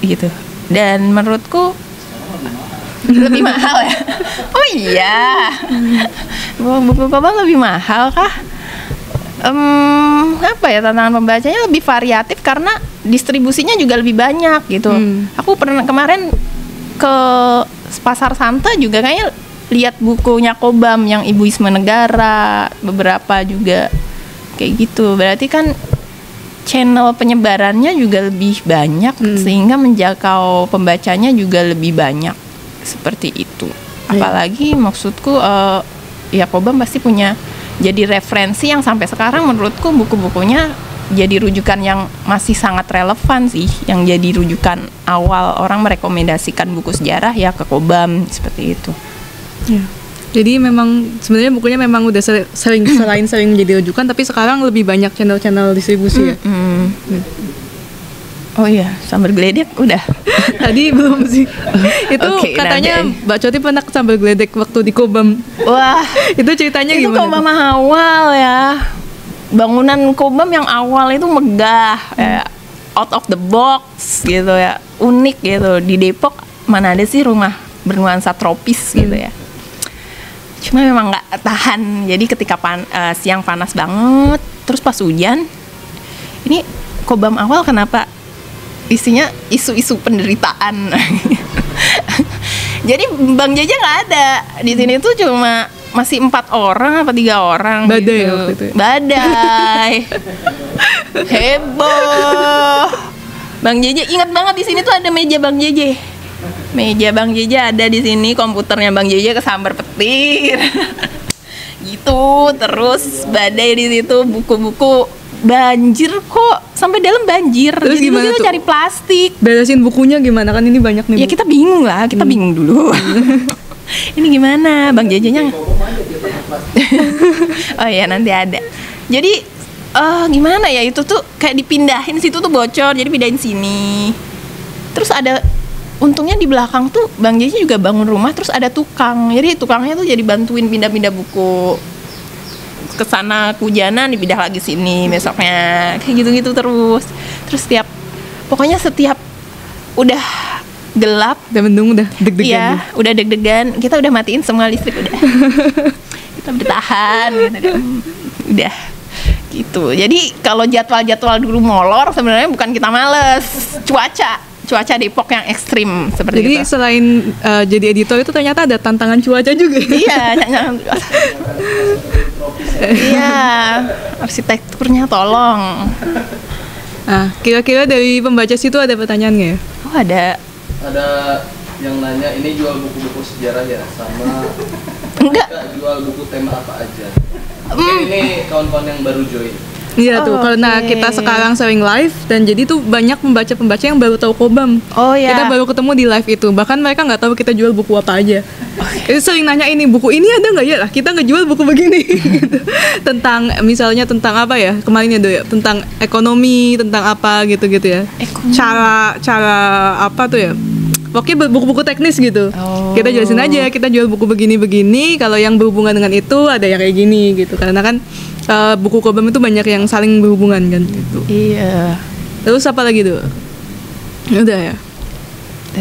B: gitu. Dan menurutku lebih mahal ya. Oh iya, buku Kobam lebih mahal kah? Apa ya, tantangan pembacanya lebih variatif karena distribusinya juga lebih banyak gitu. Aku pernah kemarin ke Pasar Santa juga kayaknya lihat bukunya Kobam yang Ibuisme Negara, beberapa juga kayak gitu. Berarti kan channel penyebarannya juga lebih banyak sehingga menjangkau pembacanya juga lebih banyak, seperti itu. Apalagi maksudku ya Kobam pasti punya jadi referensi yang sampai sekarang menurutku buku-bukunya jadi rujukan yang masih sangat relevan sih, yang jadi rujukan awal orang merekomendasikan buku sejarah ya ke Kobam, seperti itu.
A: Ya. Jadi memang sebenarnya bukunya memang udah sering selain sering menjadi rujukan, tapi sekarang lebih banyak channel-channel distribusi ya.
B: Oh iya, Sambal Geledek udah.
A: Tadi belum sih. Itu
B: Oke,
A: katanya
B: nanti.
A: Mbak Coty pernah ke Sambal Geledek waktu di Kobam.
B: Wah,
A: Itu ceritanya
B: itu
A: gimana?
B: Kobam awal ya. Bangunan Kobam yang awal itu megah, ya, out of the box gitu ya, unik gitu. Di Depok mana ada sih rumah bernuansa tropis gitu ya. Cuma memang nggak tahan. Jadi ketika siang panas banget, terus pas hujan, ini Kobam awal kenapa isinya isu-isu penderitaan. Jadi Bang Jaja nggak ada di sini tuh, cuma masih 4 orang apa 3 orang.
A: Badai
B: gitu.
A: waktu itu ya?
B: Badai. Heboh. Bang Jaja ingat banget di sini tuh ada meja Bang Jaja. Meja Bang Jaja ada di sini, komputernya Bang Jaja kesambar petir. Gitu, terus badai di situ, buku-buku banjir kok, sampai dalam banjir.
A: Terus
B: jadi
A: gimana
B: kita
A: tuh?
B: cari plastik.
A: Beresin bukunya gimana, kan ini banyak nih.
B: Ya kita bingung lah, kita bingung dulu. Ini gimana Bang Jajanya? Oh ya nanti ada. Jadi gimana ya, itu tuh kayak dipindahin, situ tuh bocor, jadi pindahin sini. Terus ada, untungnya di belakang tuh Bang Jaja juga bangun rumah, terus ada tukang. Jadi tukangnya tuh jadi bantuin pindah-pindah buku. Kesana kehujanan dipindah lagi sini besoknya, kayak gitu-gitu terus pokoknya setiap udah gelap,
A: Udah mendung, udah deg-degan.
B: iya udah deg-degan, kita udah matiin semua listrik udah. Kita bertahan gitu, udah gitu. Jadi kalau jadwal dulu molor, sebenarnya bukan kita males, cuaca Depok yang ekstrim seperti
A: Jadi
B: itu.
A: selain jadi editor itu ternyata ada tantangan cuaca juga.
B: Iya, iya, arsitekturnya tolong.
A: Nah, kira-kira dari pembaca situ ada pertanyaan nggak ya?
B: Oh ada.
C: Ada yang nanya, ini jual buku-buku sejarah ya, sama
B: Enggak.
C: mereka jual buku tema apa aja. Mungkin ini kawan-kawan yang baru join.
A: Iya tuh, karena
B: Oke.
A: kita sekarang sering live dan jadi tuh banyak pembaca-pembaca yang baru tahu Kobam.
B: Oh ya.
A: Kita baru ketemu di live itu, bahkan mereka nggak tahu kita jual buku apa aja. Itu sering nanya, ini buku ini ada nggak ya? Lah kita ngejual buku begini. Gitu. Tentang misalnya tentang apa ya? Kemarin ya Do ya, tentang ekonomi, tentang apa gitu-gitu ya.
B: Ekonomi.
A: Cara apa tuh ya? Pokoknya buku-buku teknis gitu.
B: Oh.
A: Kita jelasin aja, kita jual buku begini-begini. Kalau yang berhubungan dengan itu ada yang kayak gini gitu. Karena kan buku Kobam itu banyak yang saling berhubungan kan gitu.
B: Iya.
A: Terus apa lagi tuh? Udah ya.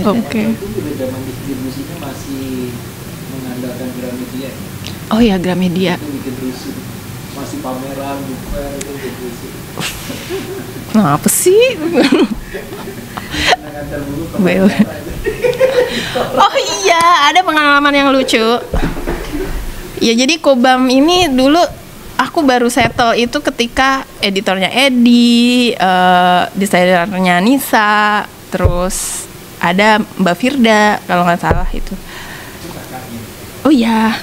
A: Oke.
C: Itu juga zaman distribusinya masih mengandalkan Gramedia.
B: Oh ya, Gramedia.
C: Itu bikin rusuh. Masih pameran, buku itu bikin rusuh.
B: Kenapa sih?
C: Ngantar buku
B: Bel. Oh iya, ada pengalaman yang lucu. Ya jadi Kobam ini dulu aku baru settle itu ketika editornya Edi, desainernya Nisa, terus ada Mbak Firda kalau nggak salah itu. Oh iya.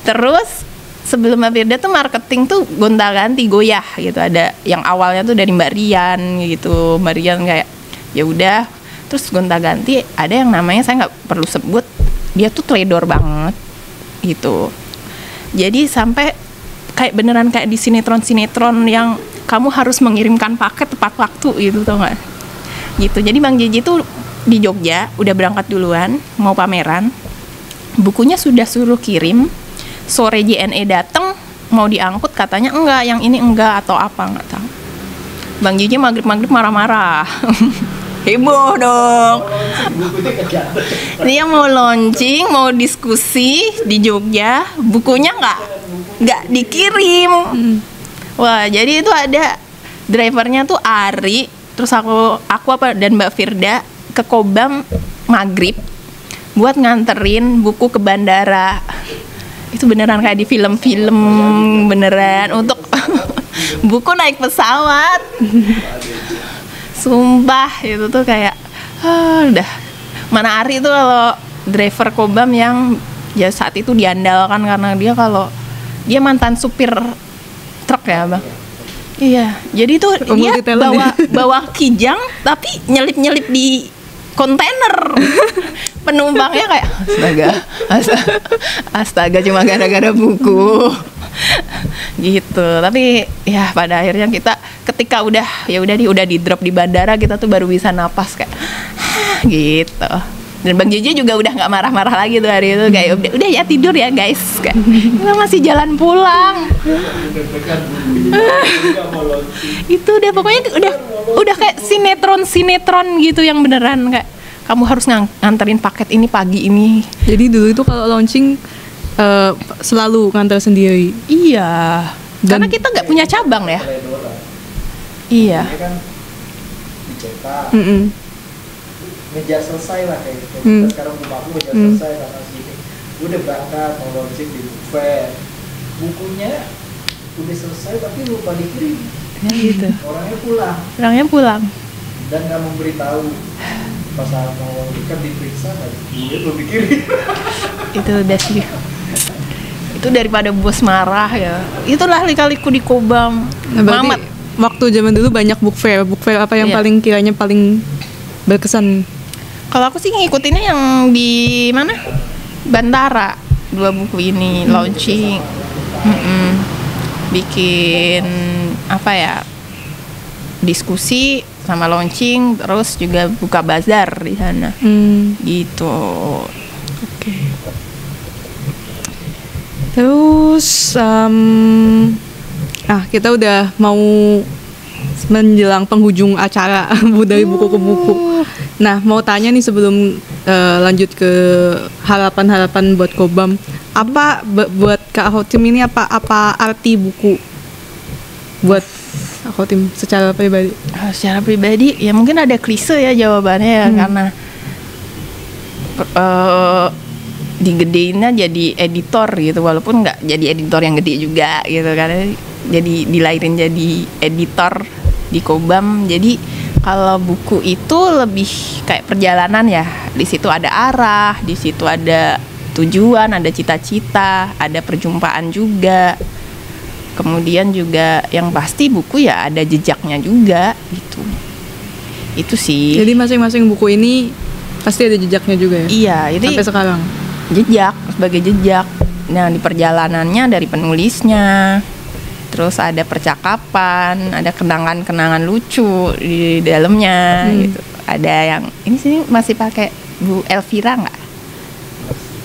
B: Terus sebelum Mbak Firda tuh marketing tuh gonta-ganti goyah gitu. Ada yang awalnya tuh dari Mbak Rian gitu. Mbak Rian kayak ya udah. Terus gonta-ganti ada yang namanya saya nggak perlu sebut, dia tuh trader banget gitu. Jadi sampai kayak beneran kayak di sinetron-sinetron yang kamu harus mengirimkan paket tepat waktu gitu, tau nggak? Gitu. Jadi Bang JJ tuh di Jogja udah berangkat duluan mau pameran, bukunya sudah suruh kirim, sore JNE dateng mau diangkut katanya enggak, yang ini enggak atau apa nggak tahu. Bang JJ maghrib marah-marah. Heboh dong. Dia mau launching, mau diskusi di Jogja, bukunya nggak dikirim. Wah, jadi itu ada drivernya tuh Ari, terus aku apa dan Mbak Firda ke Kobam maghrib buat nganterin buku ke bandara. Itu beneran kayak di film-film beneran untuk buku naik pesawat. Sumpah itu tuh kayak udah mana Ari itu kalau driver Kobam yang ya saat itu diandalkan karena dia kalau dia mantan supir truk ya Bang. Iya, jadi tuh dia bawa kijang tapi nyelip di kontainer. Penumpangnya kayak astaga cuma gara-gara buku. Gitu. Tapi ya pada akhirnya kita ketika udah di drop di bandara, kita tuh baru bisa napas kayak gitu. Dan Bang JJ juga udah nggak marah-marah lagi tuh hari itu, kayak udah ya tidur ya guys, kayak kita masih jalan pulang. Itu udah pokoknya udah kayak sinetron gitu yang beneran kayak kamu harus nganterin paket ini pagi ini.
A: Jadi dulu itu kalau launching selalu nganter sendiri.
B: Iya. Karena kita nggak punya cabang ya. Iya.
D: Ini kan dicetak. Ngejar selesai lah kayak gitu. Kita sekarang aku ngejar selesai karena segini. Udah berangkat mau launching di book fair. Bukunya udah selesai tapi lupa dikirim.
B: Ya gitu.
D: Orangnya pulang.
B: Dan
D: nggak memberitahu. Pas mau ikan diperiksa nggak, belum dikirim.
B: Itu udah sih. Itu daripada bos marah ya. Itulah lika-liku di Kobam.
A: Nah, Mamat. Waktu zaman dulu banyak book fair apa yang paling kiranya paling berkesan?
B: Kalau aku sih ngikutinnya yang di mana? Bantara. 2 buku ini launching. Bikin apa ya? Diskusi sama launching, terus juga buka bazar di sana. Gitu.
A: Oke. Terus kita udah mau menjelang penghujung acara dari buku ke buku. Nah, mau tanya nih sebelum lanjut ke harapan-harapan buat Kobam, apa buat Kak Khotim ini apa arti buku buat Kak Khotim secara pribadi?
B: Secara pribadi ya mungkin ada klise ya jawabannya ya, karena digedeinnya jadi editor gitu, walaupun nggak jadi editor yang gede juga gitu, karena jadi dilahirin jadi editor di Kobam. Jadi kalau buku itu lebih kayak perjalanan ya, di situ ada arah, di situ ada tujuan, ada cita-cita, ada perjumpaan juga. Kemudian juga yang pasti buku ya ada jejaknya juga gitu. Itu sih.
A: Jadi masing-masing buku ini pasti ada jejaknya juga ya?
B: Iya, itu
A: sampai sekarang.
B: Jejak, sebagai jejak. Nah, di perjalanannya dari penulisnya, terus ada percakapan, ada kenangan-kenangan lucu di dalamnya gitu. Ada yang ini sini masih pakai Bu Elvira nggak?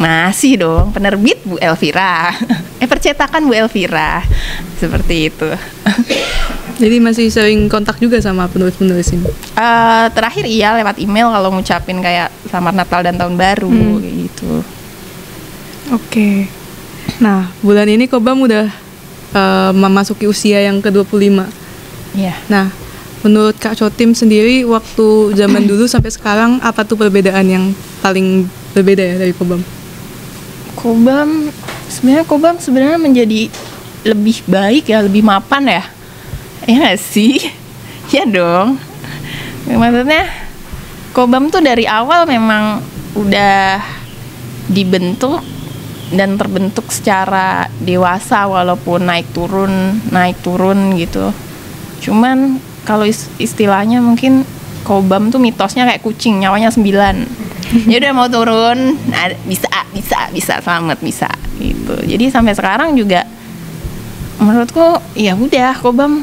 B: Masih dong, penerbit Bu Elvira. Percetakan Bu Elvira. Seperti itu.
A: Jadi masih sering kontak juga sama penulis-penulis ini?
B: Terakhir iya lewat email kalau ngucapin kayak selamat Natal dan Tahun Baru gitu.
A: Oke. Nah, bulan ini Kobam udah memasuki usia yang ke-25.
B: Iya.
A: Nah, menurut Kak Khotim sendiri waktu zaman dulu sampai sekarang apa tuh perbedaan yang paling berbeda ya dari Kobam?
B: Kobam sebenarnya menjadi lebih baik ya, lebih mapan ya. Ya nggak sih? Ya dong. Maksudnya Kobam tuh dari awal memang udah dibentuk dan terbentuk secara dewasa, walaupun naik turun gitu. Cuman kalau istilahnya mungkin Kobam tuh mitosnya kayak kucing, nyawanya 9. Ya udah mau turun, nah, bisa selamat bisa gitu. Jadi sampai sekarang juga menurutku ya udah Kobam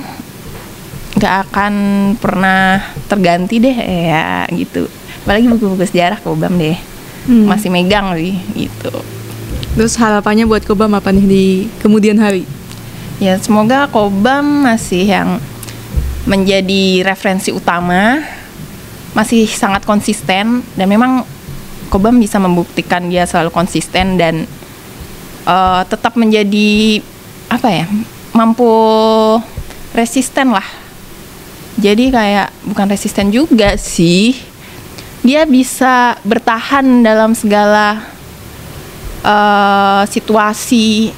B: nggak akan pernah terganti deh ya gitu. Apalagi buku-buku sejarah Kobam deh masih megang sih gitu.
A: Terus harapannya buat Kobam apa nih di kemudian hari?
B: Ya semoga Kobam masih yang menjadi referensi utama, masih sangat konsisten, dan memang Kobam bisa membuktikan dia selalu konsisten dan tetap menjadi apa ya, mampu resisten lah. Jadi kayak bukan resisten juga sih, dia bisa bertahan dalam segala situasi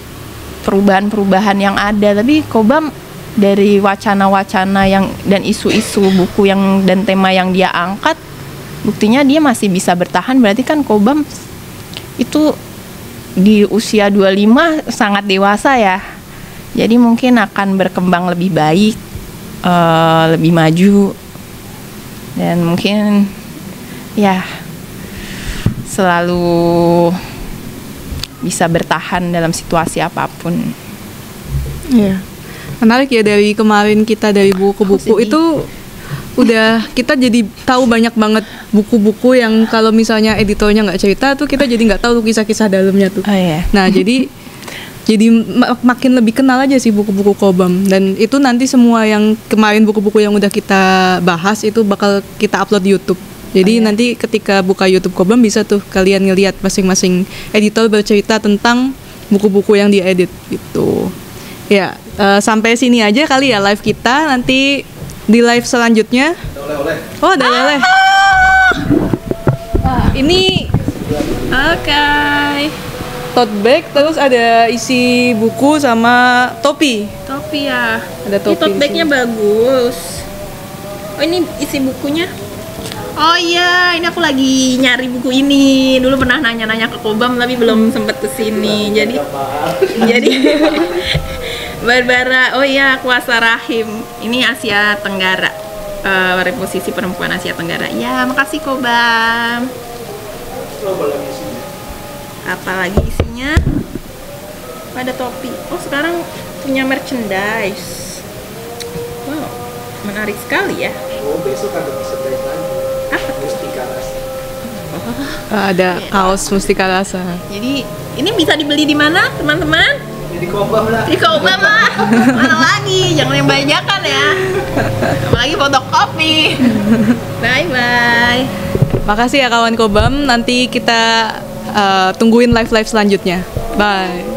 B: perubahan-perubahan yang ada. Tapi Kobam dari wacana-wacana yang dan isu-isu buku yang dan tema yang dia angkat, buktinya dia masih bisa bertahan. Berarti kan Kobam itu di usia 25 sangat dewasa ya. Jadi mungkin akan berkembang lebih baik, lebih maju, dan mungkin ya selalu bisa bertahan dalam situasi apapun.
A: Iya. Menarik ya, dari kemarin kita dari buku-buku itu udah kita jadi tahu banyak banget buku-buku yang kalau misalnya editornya nggak cerita tuh kita jadi nggak tahu kisah-kisah dalamnya tuh.
B: Oh iya.
A: Nah jadi makin lebih kenal aja sih buku-buku Kobam, dan itu nanti semua yang kemarin buku-buku yang udah kita bahas itu bakal kita upload di YouTube. Jadi nanti ketika buka YouTube Kobam bisa tuh kalian ngelihat masing-masing editor bercerita tentang buku-buku yang diedit gitu. Ya, sampai sini aja kali ya live kita. Nanti di live selanjutnya.
C: Oleh-oleh.
A: Oh, ada oleh. Ini oke. Tote bag, terus ada isi buku sama topi.
B: Topi ya.
A: Ada topi.
B: Ini tote bagnya bagus. Oh ini isi bukunya. Oh iya, ini aku lagi nyari buku ini. Dulu pernah nanya-nanya ke Kobam tapi belum sempet kesini. Jadi Barbara, oh iya, Kuasa Rahim. Ini Asia Tenggara, reposisi perempuan Asia Tenggara. Ya, makasih Kobam. Apalagi isinya? Ada topi. Oh sekarang punya merchandise. Wow, menarik sekali ya.
D: Oh besok ada merchandise lagi.
B: Apa?
D: Mustika Rasa.
A: Ada kaos Mustika Rasa.
B: Jadi ini bisa dibeli di mana teman-teman?
D: Jadi Kobam lah.
B: Di Kobam lah. Mana lagi? Jangan yang bajakan ya. Apalagi fotokopi. Bye bye.
A: Makasih ya kawan Kobam. Nanti kita tungguin live selanjutnya. Bye.